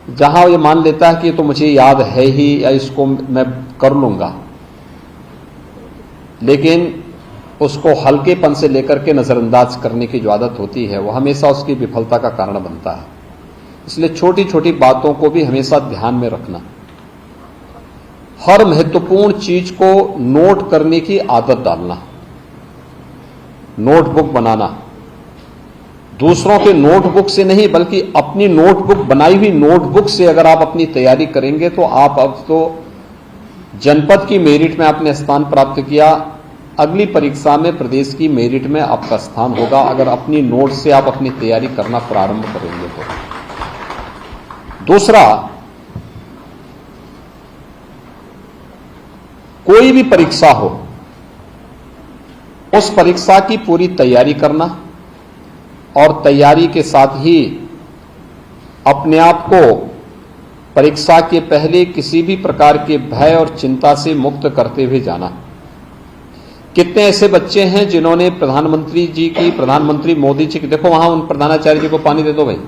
जहां ये मान लेता है कि तो मुझे याद है ही या इसको मैं कर लूंगा, लेकिन उसको हल्केपन से लेकर के नजरअंदाज करने की जो आदत होती है वो हमेशा उसकी विफलता का कारण बनता है। इसलिए छोटी छोटी बातों को भी हमेशा ध्यान में रखना, हर महत्वपूर्ण चीज को नोट करने की आदत डालना, नोटबुक बनाना, दूसरों के नोटबुक से नहीं बल्कि अपनी नोटबुक, बनाई हुई नोटबुक से अगर आप अपनी तैयारी करेंगे तो आप अब तो जनपद की मेरिट में आपने स्थान प्राप्त किया, अगली परीक्षा में प्रदेश की मेरिट में आपका स्थान होगा अगर अपनी नोट से आप अपनी तैयारी करना प्रारंभ करेंगे तो। दूसरा, कोई भी परीक्षा हो उस परीक्षा की पूरी तैयारी करना और तैयारी के साथ ही अपने आप को परीक्षा के पहले किसी भी प्रकार के भय और चिंता से मुक्त करते हुए जाना। कितने ऐसे बच्चे हैं जिन्होंने प्रधानमंत्री मोदी जी की, देखो वहां उन प्रधानाचार्य जी को पानी दे दो भाई,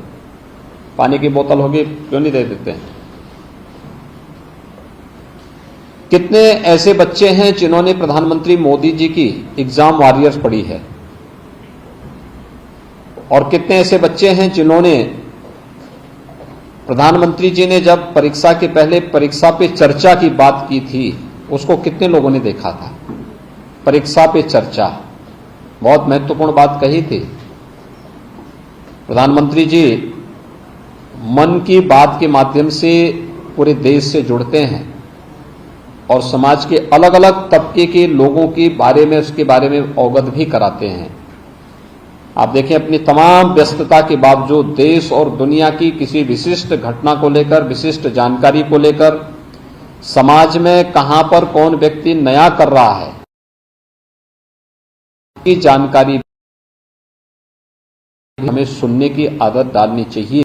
पानी की बोतल होगी, क्यों नहीं दे देते हैं। कितने ऐसे बच्चे हैं जिन्होंने प्रधानमंत्री मोदी जी की एग्जाम वॉरियर्स पढ़ी है, और कितने ऐसे बच्चे हैं जिन्होंने प्रधानमंत्री जी ने जब परीक्षा के पहले परीक्षा पे चर्चा की बात की थी उसको कितने लोगों ने देखा था। परीक्षा पे चर्चा बहुत महत्वपूर्ण बात कही थी। प्रधानमंत्री जी मन की बात के माध्यम से पूरे देश से जुड़ते हैं और समाज के अलग अलग तबके के लोगों के बारे में, उसके बारे में अवगत भी कराते हैं। आप देखें, अपनी तमाम व्यस्तता के बावजूद देश और दुनिया की किसी विशिष्ट घटना को लेकर, विशिष्ट जानकारी को लेकर, समाज में कहां पर कौन व्यक्ति नया कर रहा है की जानकारी हमें सुनने की आदत डालनी चाहिए।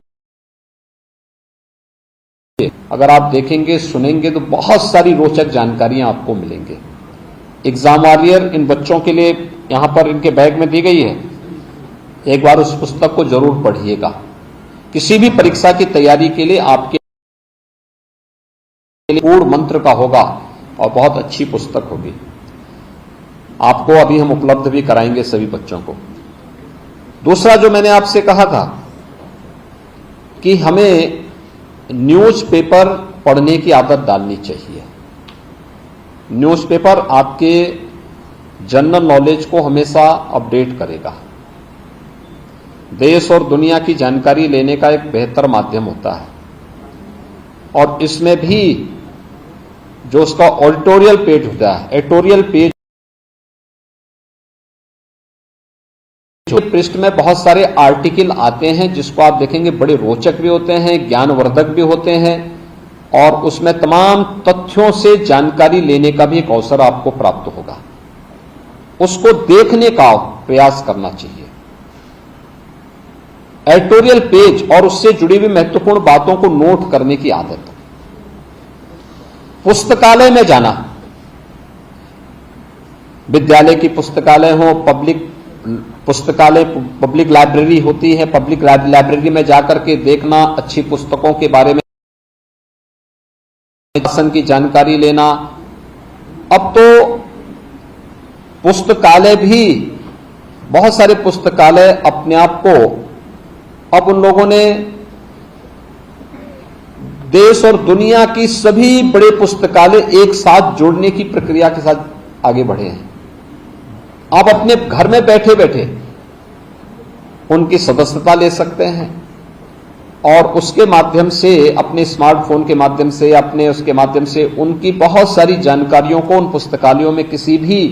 अगर आप देखेंगे, सुनेंगे तो बहुत सारी रोचक जानकारियां आपको मिलेंगे। एग्जाम वॉरियर इन बच्चों के लिए यहां पर इनके बैग में दी गई है, एक बार उस पुस्तक को जरूर पढ़िएगा। किसी भी परीक्षा की तैयारी के लिए आपके पूर्ण मंत्र का होगा और बहुत अच्छी पुस्तक होगी। आपको अभी हम उपलब्ध भी कराएंगे सभी बच्चों को। दूसरा जो मैंने आपसे कहा था कि हमें न्यूज़पेपर पढ़ने की आदत डालनी चाहिए। न्यूज़पेपर आपके जनरल नॉलेज को हमेशा अपडेट करेगा। देश और दुनिया की जानकारी लेने का एक बेहतर माध्यम होता है, और इसमें भी जो उसका ऑडिटोरियल पेज होता है, एडिटोरियल पेज, पृष्ठ में बहुत सारे आर्टिकल आते हैं जिसको आप देखेंगे बड़े रोचक भी होते हैं, ज्ञानवर्धक भी होते हैं, और उसमें तमाम तथ्यों से जानकारी लेने का भी एक अवसर आपको प्राप्त होगा। उसको देखने का प्रयास करना चाहिए। एडिटोरियल पेज और उससे जुड़ी हुई महत्वपूर्ण बातों को नोट करने की आदत। पुस्तकालय में जाना, विद्यालय की पुस्तकालय हो, पब्लिक लाइब्रेरी होती है, पब्लिक लाइब्रेरी में जाकर के देखना, अच्छी पुस्तकों के बारे में शासन की जानकारी लेना। अब तो पुस्तकालय भी, बहुत सारे पुस्तकालय अपने आप को, अब उन लोगों ने देश और दुनिया की सभी बड़े पुस्तकालय एक साथ जोड़ने की प्रक्रिया के साथ आगे बढ़े हैं। आप अपने घर में बैठे बैठे उनकी सदस्यता ले सकते हैं और उसके माध्यम से, अपने स्मार्टफोन के माध्यम से, अपने उसके माध्यम से उनकी बहुत सारी जानकारियों को उन पुस्तकालयों में, किसी भी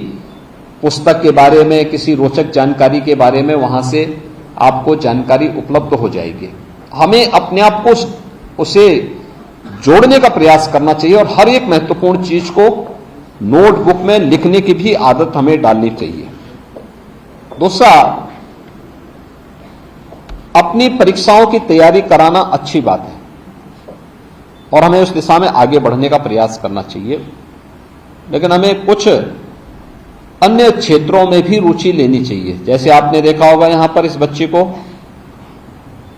पुस्तक के बारे में, किसी रोचक जानकारी के बारे में वहां से आपको जानकारी उपलब्ध हो जाएगी। हमें अपने आप को उसे जोड़ने का प्रयास करना चाहिए और हर एक महत्वपूर्ण चीज को नोटबुक में लिखने की भी आदत हमें डालनी चाहिए। दूसरा, अपनी परीक्षाओं की तैयारी कराना अच्छी बात है और हमें उस दिशा में आगे बढ़ने का प्रयास करना चाहिए, लेकिन हमें कुछ अन्य क्षेत्रों में भी रुचि लेनी चाहिए। जैसे आपने देखा होगा यहां पर इस बच्ची को,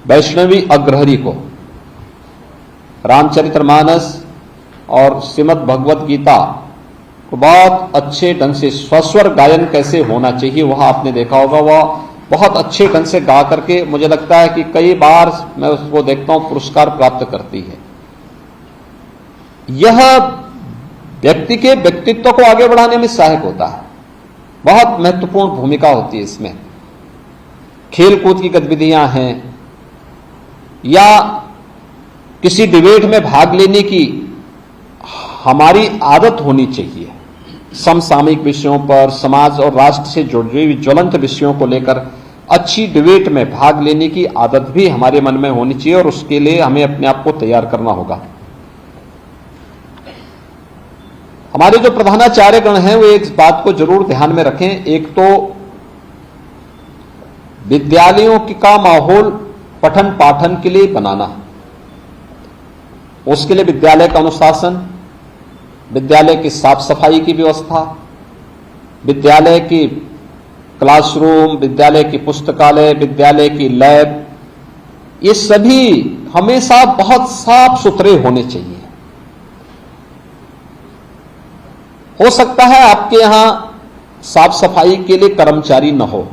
वैष्णवी अग्रहरी को, रामचरितमानस और श्रीमद् भगवत गीता को बहुत अच्छे ढंग से स्वस्वर गायन कैसे होना चाहिए वह आपने देखा होगा। वह बहुत अच्छे ढंग से गा करके मुझे लगता है कि कई बार मैं उसको देखता हूं पुरस्कार प्राप्त करती है। यह व्यक्ति के व्यक्तित्व को आगे बढ़ाने में सहायक होता है, बहुत महत्वपूर्ण भूमिका होती है इसमें। खेलकूद की गतिविधियां हैं या किसी डिबेट में भाग लेने की हमारी आदत होनी चाहिए। समसामयिक विषयों पर, समाज और राष्ट्र से जुड़े हुए ज्वलंत विषयों को लेकर अच्छी डिबेट में भाग लेने की आदत भी हमारे मन में होनी चाहिए और उसके लिए हमें अपने आप को तैयार करना होगा। हमारे जो प्रधानाचार्यगण हैं वो एक बात को जरूर ध्यान में रखें। एक तो विद्यालयों का माहौल पठन पाठन के लिए बनाना, उसके लिए विद्यालय का अनुशासन, विद्यालय की साफ सफाई की व्यवस्था, विद्यालय की क्लासरूम, विद्यालय की पुस्तकालय, विद्यालय की लैब, ये सभी हमेशा बहुत साफ सुथरे होने चाहिए। हो सकता है आपके यहां साफ सफाई के लिए कर्मचारी न हो,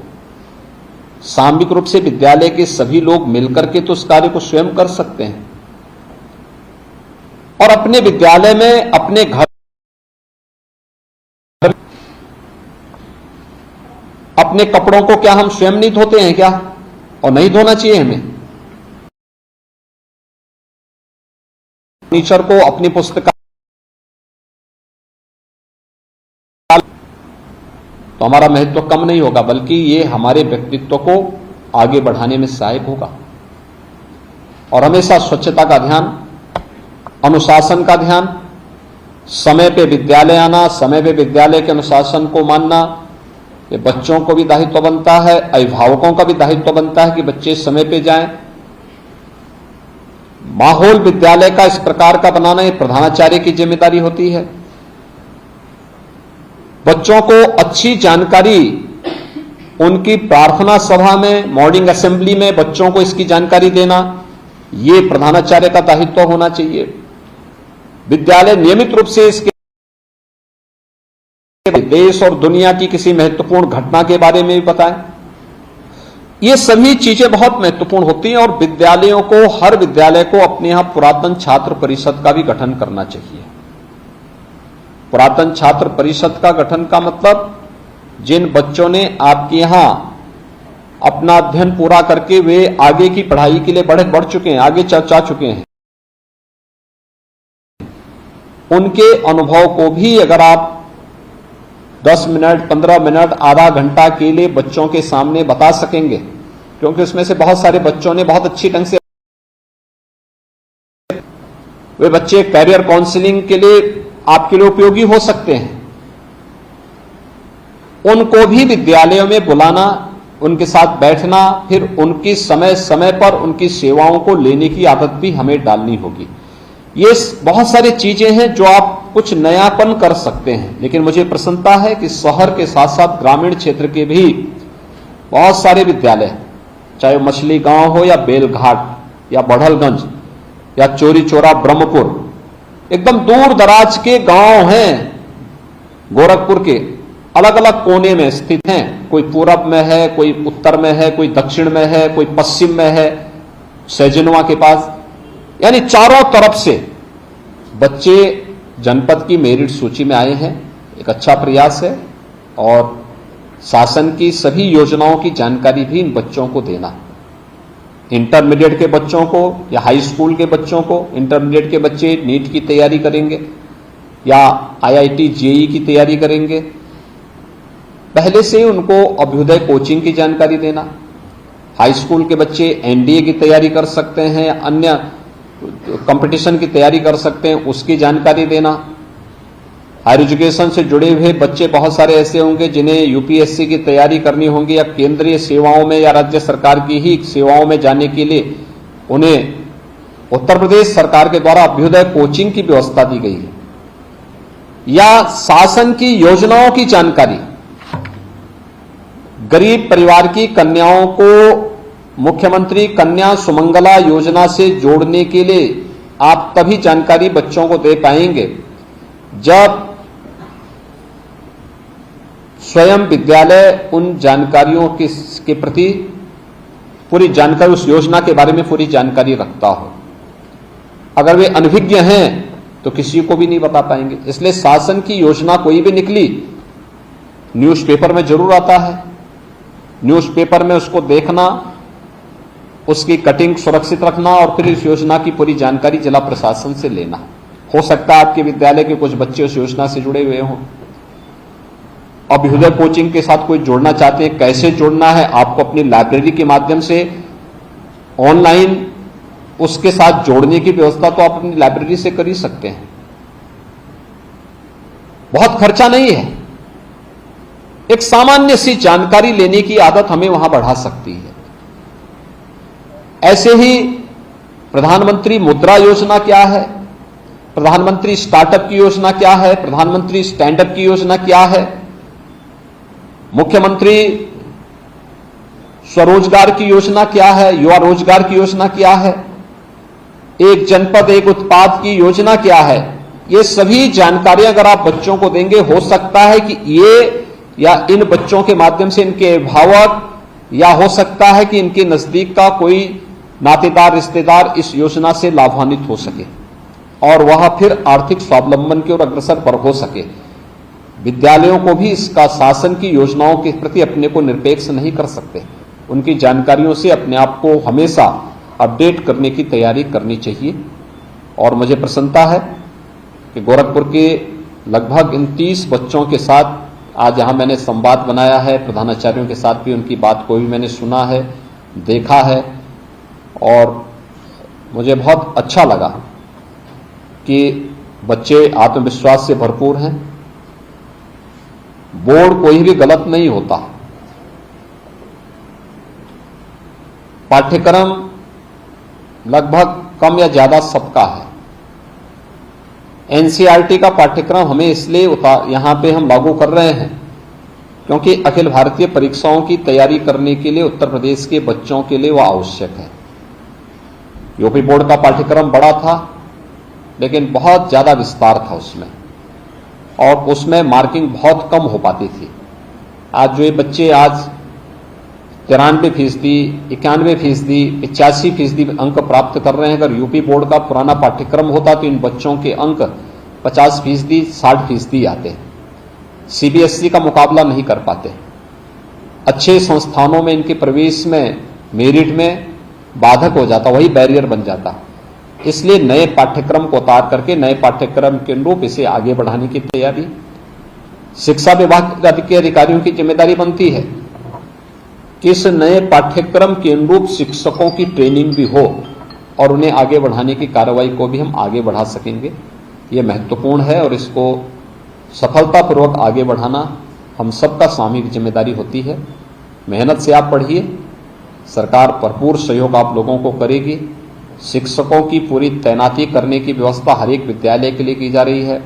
सामूहिक रूप से विद्यालय के सभी लोग मिलकर के तो उस कार्य को स्वयं कर सकते हैं और अपने विद्यालय में, अपने घर, अपने कपड़ों को क्या हम स्वयं नहीं धोते हैं क्या? और नहीं धोना चाहिए हमें। फर्नीचर को, अपनी पुस्तक तो हमारा महत्व कम नहीं होगा, बल्कि ये हमारे व्यक्तित्व को आगे बढ़ाने में सहायक होगा। और हमेशा स्वच्छता का ध्यान, अनुशासन का ध्यान, समय पे विद्यालय आना, समय पे विद्यालय के अनुशासन को मानना, ये बच्चों को भी दायित्व बनता है, अभिभावकों का भी दायित्व बनता है कि बच्चे समय पे जाएं। माहौल विद्यालय का इस प्रकार का बनाना ये प्रधानाचार्य की जिम्मेदारी होती है। बच्चों को अच्छी जानकारी उनकी प्रार्थना सभा में, मॉर्निंग असेंबली में बच्चों को इसकी जानकारी देना, ये प्रधानाचार्य का दायित्व होना चाहिए। विद्यालय नियमित रूप से इसके देश और दुनिया की किसी महत्वपूर्ण घटना के बारे में भी बताएं। ये सभी चीजें बहुत महत्वपूर्ण होती हैं और विद्यालयों को, हर विद्यालय को अपने यहां पुरातन छात्र परिषद का भी गठन करना चाहिए। पुरातन छात्र परिषद का गठन का मतलब जिन बच्चों ने आपके यहां अपना अध्ययन पूरा करके वे आगे की पढ़ाई के लिए बढ़ चुके हैं, आगे जा चुके हैं, उनके अनुभव को भी अगर आप 10 मिनट, 15 मिनट, आधा घंटा के लिए बच्चों के सामने बता सकेंगे, क्योंकि उसमें से बहुत सारे बच्चों ने बहुत अच्छी ढंग से, वे बच्चे कैरियर काउंसलिंग के लिए आपके लिए उपयोगी हो सकते हैं। उनको भी विद्यालयों में बुलाना, उनके साथ बैठना, फिर उनकी समय समय पर उनकी सेवाओं को लेने की आदत भी हमें डालनी होगी। ये बहुत सारी चीजें हैं जो आप कुछ नयापन कर सकते हैं, लेकिन मुझे प्रसन्नता है कि शहर के साथ साथ ग्रामीण क्षेत्र के भी बहुत सारे विद्यालय, चाहे मछली गांव हो या बेलघाट या बढ़लगंज या चोरी चौरा ब्रह्मपुर, एकदम दूर दराज के गांव हैं, गोरखपुर के अलग अलग कोने में स्थित हैं। कोई पूरब में है, कोई उत्तर में है, कोई दक्षिण में है, कोई पश्चिम में है, सैजनवा के पास, यानी चारों तरफ से बच्चे जनपद की मेरिट सूची में आए हैं। एक अच्छा प्रयास है और शासन की सभी योजनाओं की जानकारी भी इन बच्चों को देना। इंटरमीडिएट के बच्चों को या हाई स्कूल के बच्चों को, इंटरमीडिएट के बच्चे नीट की तैयारी करेंगे या आईआईटी जेईई की तैयारी करेंगे, पहले से उनको अभ्युदय कोचिंग की जानकारी देना। हाई स्कूल के बच्चे एनडीए की तैयारी कर सकते हैं, अन्य कंपटीशन की तैयारी कर सकते हैं, उसकी जानकारी देना। हायर एजुकेशन से जुड़े हुए बच्चे बहुत सारे ऐसे होंगे जिन्हें यूपीएससी की तैयारी करनी होगी या केंद्रीय सेवाओं में या राज्य सरकार की ही सेवाओं में जाने के लिए उन्हें उत्तर प्रदेश सरकार के द्वारा अभ्युदय कोचिंग की व्यवस्था दी गई है। या शासन की योजनाओं की जानकारी, गरीब परिवार की कन्याओं को मुख्यमंत्री कन्या सुमंगला योजना से जोड़ने के लिए आप तभी जानकारी बच्चों को दे पाएंगे जब स्वयं विद्यालय उन जानकारियों के प्रति पूरी जानकारी, उस योजना के बारे में पूरी जानकारी रखता हो। अगर वे अनभिज्ञ हैं तो किसी को भी नहीं बता पाएंगे। इसलिए शासन की योजना कोई भी निकली न्यूज़पेपर में जरूर आता है, न्यूज़पेपर में उसको देखना, उसकी कटिंग सुरक्षित रखना और फिर इस योजना की पूरी जानकारी जिला प्रशासन से लेना। हो सकता है आपके विद्यालय के कुछ बच्चे उस योजना से जुड़े हुए हों। अभ्युदय कोचिंग के साथ कोई जोड़ना चाहते हैं, कैसे जोड़ना है? आपको अपनी लाइब्रेरी के माध्यम से ऑनलाइन उसके साथ जोड़ने की व्यवस्था तो आप अपनी लाइब्रेरी से कर ही सकते हैं। बहुत खर्चा नहीं है, एक सामान्य सी जानकारी लेने की आदत हमें वहां बढ़ा सकती है। ऐसे ही प्रधानमंत्री मुद्रा योजना क्या है, प्रधानमंत्री स्टार्टअप की योजना क्या है, प्रधानमंत्री स्टैंडअप की योजना क्या है, मुख्यमंत्री स्वरोजगार की योजना क्या है, युवा रोजगार की योजना क्या है, एक जनपद एक उत्पाद की योजना क्या है, ये सभी जानकारी अगर आप बच्चों को देंगे, हो सकता है कि ये या इन बच्चों के माध्यम से इनके अभिभावक या हो सकता है कि इनके नजदीक का कोई नातेदार रिश्तेदार इस योजना से लाभान्वित हो सके और वह फिर आर्थिक स्वावलंबन की ओर अग्रसर पर हो सके। विद्यालयों को भी इसका शासन की योजनाओं के प्रति अपने को निरपेक्ष नहीं कर सकते, उनकी जानकारियों से अपने आप को हमेशा अपडेट करने की तैयारी करनी चाहिए। और मुझे प्रसन्नता है कि गोरखपुर के लगभग इन 30 बच्चों के साथ आज यहां मैंने संवाद बनाया है, प्रधानाचार्यों के साथ भी उनकी बात को भी मैंने सुना है, देखा है और मुझे बहुत अच्छा लगा कि बच्चे आत्मविश्वास से भरपूर हैं। बोर्ड कोई भी गलत नहीं होता, पाठ्यक्रम लगभग कम या ज्यादा सबका है। एनसीईआरटी का पाठ्यक्रम हमें इसलिए यहां पे हम लागू कर रहे हैं क्योंकि अखिल भारतीय परीक्षाओं की तैयारी करने के लिए उत्तर प्रदेश के बच्चों के लिए वह आवश्यक है। यूपी बोर्ड का पाठ्यक्रम बड़ा था लेकिन बहुत ज्यादा विस्तार था उसमें और उसमें मार्किंग बहुत कम हो पाती थी। आज जो ये बच्चे आज 93%, 91%, 85% अंक प्राप्त कर रहे हैं, अगर यूपी बोर्ड का पुराना पाठ्यक्रम होता तो इन बच्चों के अंक 50%, 60% आते हैं। सीबीएसई का मुकाबला नहीं कर पाते, अच्छे संस्थानों में इनके प्रवेश में मेरिट में बाधक हो जाता, वही बैरियर बन जाता। इसलिए नए पाठ्यक्रम को उतार करके नए पाठ्यक्रम के अनुरूप इसे आगे बढ़ाने की तैयारी शिक्षा विभाग के अधिकारियों की जिम्मेदारी बनती है कि इस नए पाठ्यक्रम के अनुरूप शिक्षकों की ट्रेनिंग भी हो और उन्हें आगे बढ़ाने की कार्रवाई को भी हम आगे बढ़ा सकेंगे। ये महत्वपूर्ण है और इसको सफलतापूर्वक आगे बढ़ाना हम सबका सामूहिक जिम्मेदारी होती है। मेहनत से आप पढ़िए, सरकार भरपूर सहयोग आप लोगों को करेगी। शिक्षकों की पूरी तैनाती करने की व्यवस्था हर एक विद्यालय के लिए की जा रही है।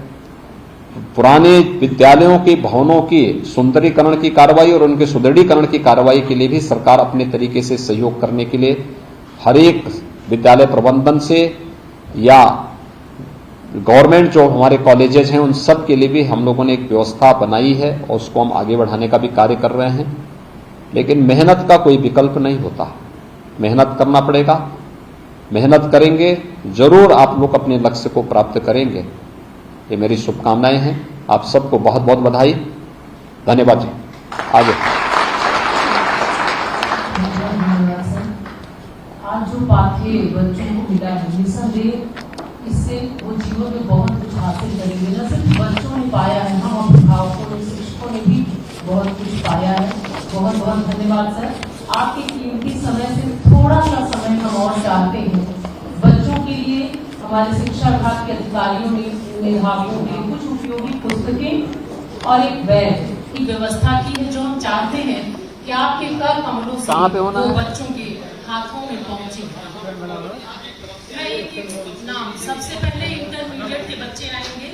पुराने विद्यालयों के भवनों की सुंदरीकरण की कार्रवाई और उनके सुदृढ़ीकरण की कार्रवाई के लिए भी सरकार अपने तरीके से सहयोग करने के लिए हर एक विद्यालय प्रबंधन से या गवर्नमेंट जो हमारे कॉलेजेस हैं उन सब के लिए भी हम लोगों ने एक व्यवस्था बनाई है और उसको हम आगे बढ़ाने का भी कार्य कर रहे हैं। लेकिन मेहनत का कोई विकल्प नहीं होता, मेहनत करना पड़ेगा। मेहनत करेंगे जरूर आप लोग अपने लक्ष्य को प्राप्त करेंगे। ये मेरी शुभकामनाएं हैं। आप सबको बहुत बहुत बधाई, धन्यवाद जी। आगे आज जो पाठ्य बच्चों को मिला है निसंदेह इससे वो जीवन में बहुत कुछ हासिल करेंगे। न सिर्फ बच्चों ने पाया है, हम अभिभावकों ने शिक्षकों ने भी बहुत कुछ पाया है। बहुत बहुत धन्यवाद सर। आपके कीमती समय से थोड़ा सा समय हम और चाहते हैं बच्चों के लिए। हमारे शिक्षा विभाग के अधिकारियों ने मेधावियों के कुछ उपयोगी पुस्तकें और एक बैग की व्यवस्था की है जो हम चाहते हैं कि आपके कर कमलों से वो बच्चों के हाथों में पहुंचे। मैं एक नाम सबसे पहले इंटरमीडिएट के बच्चे आएंगे।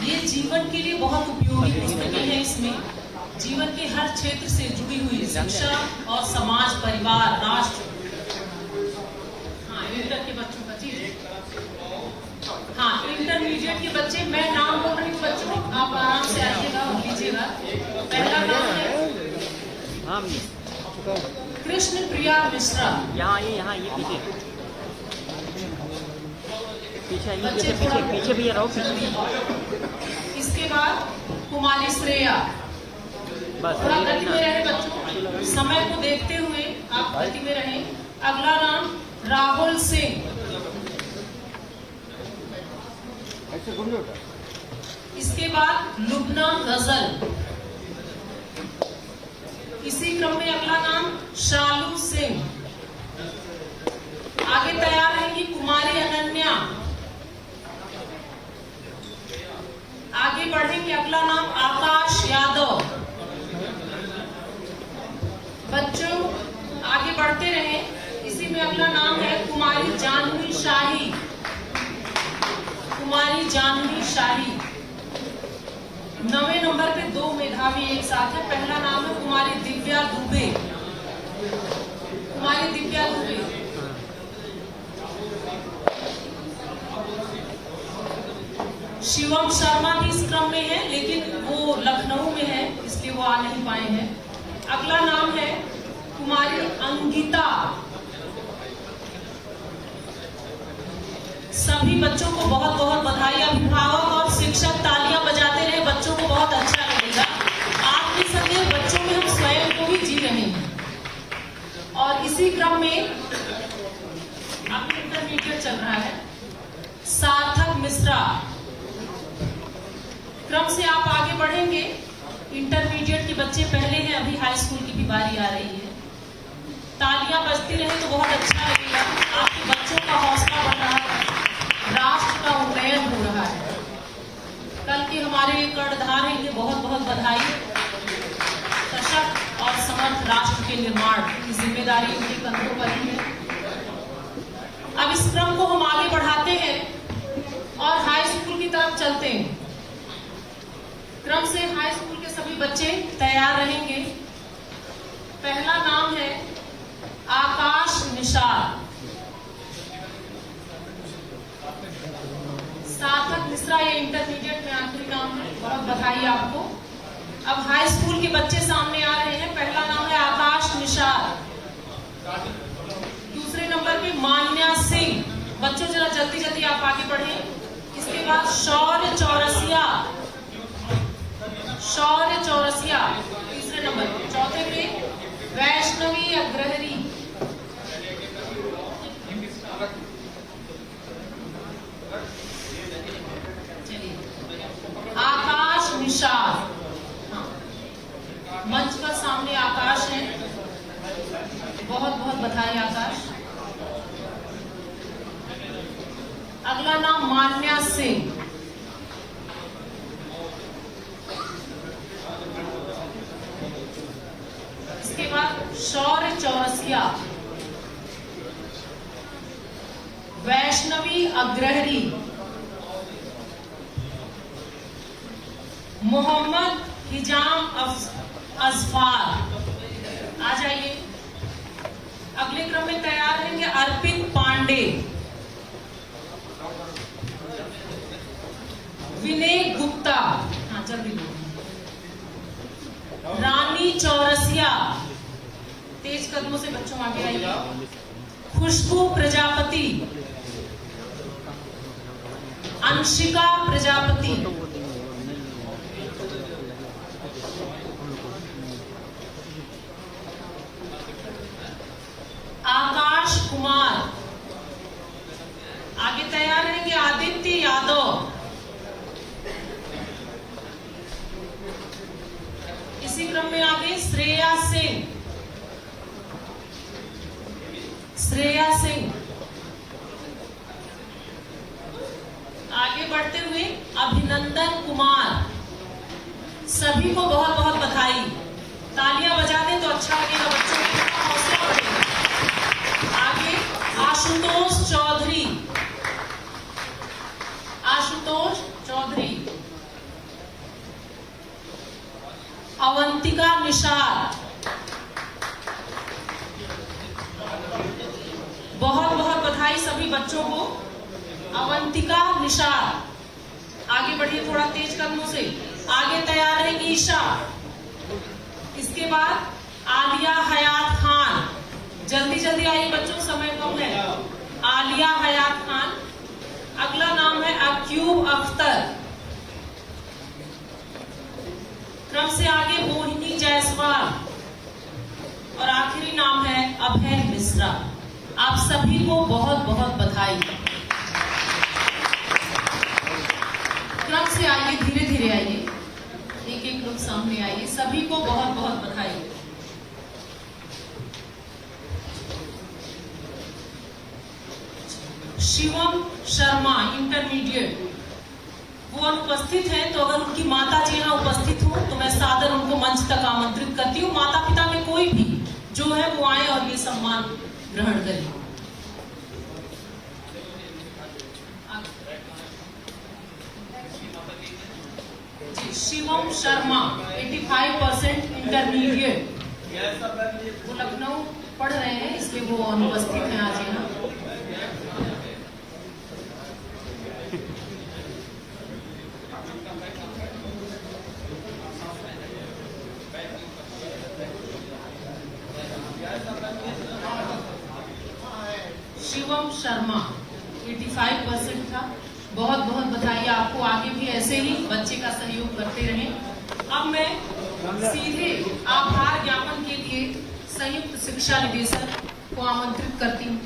ये जीवन के लिए बहुत उपयोगी पुस्तकें हैं। इसमें जीवन के हर क्षेत्र से जुड़ी हुई शिक्षा और समाज, परिवार, राष्ट्र, हाँ इंटर के बच्चों का बच्ची, हाँ इंटरमीडिएट के बच्चे, मैं नाम बोल रही हूँ बच्चों, आप आराम से आइएगा और लीजिएगा। पहला नाम है कृष्ण प्रिया मिश्रा। यहाँ ये पीछे बच्चे पीछे भी रहो, पीछे। इसके बाद कुमारी श्रेया। बस थोड़ा गति में रहे बच्चों, समय को देखते हुए आप गति में रहें। अगला नाम राहुल सिंह। इसके बाद लुबना गजल। इसी क्रम में अगला नाम शालू सिंह। आगे तैयार रहेंगी कुमारी अनन्या। आगे बढ़ेंगे, अगला नाम आकाश यादव। बच्चों आगे बढ़ते रहें। इसी में अगला नाम है कुमारी जानवी शाही। कुमारी जानवी शाही। 9वें नंबर पे दो मेधावी एक साथ है। पहला नाम है कुमारी दिव्या दुबे। कुमारी दिव्या दुबे। शिवम शर्मा भी इस क्रम में है, लेकिन वो लखनऊ में है इसलिए वो आ नहीं पाए हैं। अगला नाम है कुमारी अंकिता। सभी बच्चों को बहुत बहुत बधाई। अभिभावक और शिक्षक तालियां बजाते रहे, बच्चों को बहुत अच्छा लगेगा। आप भी सभी बच्चों में हम स्वयं को भी जी रहे हैं। और इसी क्रम में अब इंटरमीडिएट चल रहा है, सार्थक मिश्रा। क्रम से आप आगे बढ़ेंगे। इंटरमीडिएट के बच्चे पहले हैं, अभी हाई स्कूल की भी बारी आ रही है। तालियां बजती रहे तो बहुत अच्छा लगेगा। आपके बच्चों का हौसला बढ़ रहा है, राष्ट्र का उन्नयन हो रहा है। कल के हमारे कर्णधार हैं, इन्हें बहुत बहुत बधाई। सशक्त और समर्थ राष्ट्र के निर्माण की जिम्मेदारी उनके कंधों पर ही है। अब इस क्रम को हम आगे बढ़ाते हैं और हाई स्कूल की तरफ चलते हैं। क्रम से हाई स्कूल के सभी बच्चे तैयार रहेंगे। पहला नाम है आकाश निषाद। सार्थक मिश्रा ये इंटरमीडिएट में आखिरी नाम है, बहुत बधाई आपको। अब हाई स्कूल के बच्चे सामने आ रहे हैं। पहला नाम है आकाश निषाद। दूसरे नंबर पे मान्या सिंह। बच्चों जरा जल्दी जल्दी आप आगे बढ़ें। इसके बाद शौर्य चौरसिया। शौर्य चौरसिया तीसरे नंबर पे। चौथे पे वैष्णवी अग्रहरी। चलिए आकाश निषाद। मंच पर सामने आकाश है, बहुत बहुत बधाई आकाश। अगला नाम मान्या सिंह। इसके बाद शौर्य चौरसिया, वैष्णवी अग्रहरी, मोहम्मद हिजाम अजफार। आ जाइए। अगले क्रम में तैयार रहेंगे अर्पित पांडे, विनय गुप्ता, हाँ जल्दी रानी चौरसिया। तेज कदमों से बच्चों आगे आइए। खुशबू प्रजापति, अंशिका प्रजापति, आकाश कुमार। आगे तैयार रहेंगे आदित्य यादव। इसी क्रम में आगे श्रेया सिंह। श्रेया सिंह। आगे बढ़ते हुए अभिनंदन कुमार। सभी को बहुत बहुत बधाई। तालियां बजा दें तो अच्छा लगेगा, बच्चों का हौसला बढ़ेगा। आगे आशुतोष चौधरी। आशुतोष चौधरी, अवंतिका निषाद। बहुत बहुत बधाई सभी बच्चों को अवंतिका निशार, आगे बढ़िए थोड़ा तेज कदमों से, आगे तैयार रहेंगी ईशा। इसके बाद आलिया हयात खान, जल्दी जल्दी आइए बच्चों, समय कम है। आलिया हयात खान। अगला नाम है अक्यूब अख्तर। क्रम से आगे मोहिनी जायसवाल और आखिरी नाम है अभय मिश्रा। आप सभी को बहुत बहुत बधाई। क्रम से आइए, धीरे धीरे आइए, एक एक लोग सामने आइए। सभी को बहुत बहुत बधाई। शिवम शर्मा इंटरमीडिएट, वो अनुपस्थित हैं, तो अगर उनकी माता जी यहाँ उपस्थित हो तो मैं सादर उनको मंच तक आमंत्रित करती हूँ। माता पिता में कोई भी जो है वो आए और ये सम्मान ग्रहण करें। जी, शिवम शर्मा 85% इंटरमीडिएट, वो लखनऊ पढ़ रहे हैं, इसलिए वो अनुपस्थित हैं आज यहाँ। शिवम शर्मा 85% था। बहुत बहुत बधाई आपको, आगे भी ऐसे ही बच्चे का सहयोग करते रहें। अब मैं सीधे आभार ज्ञापन के लिए संयुक्त शिक्षा निदेशक को आमंत्रित करती हूँ।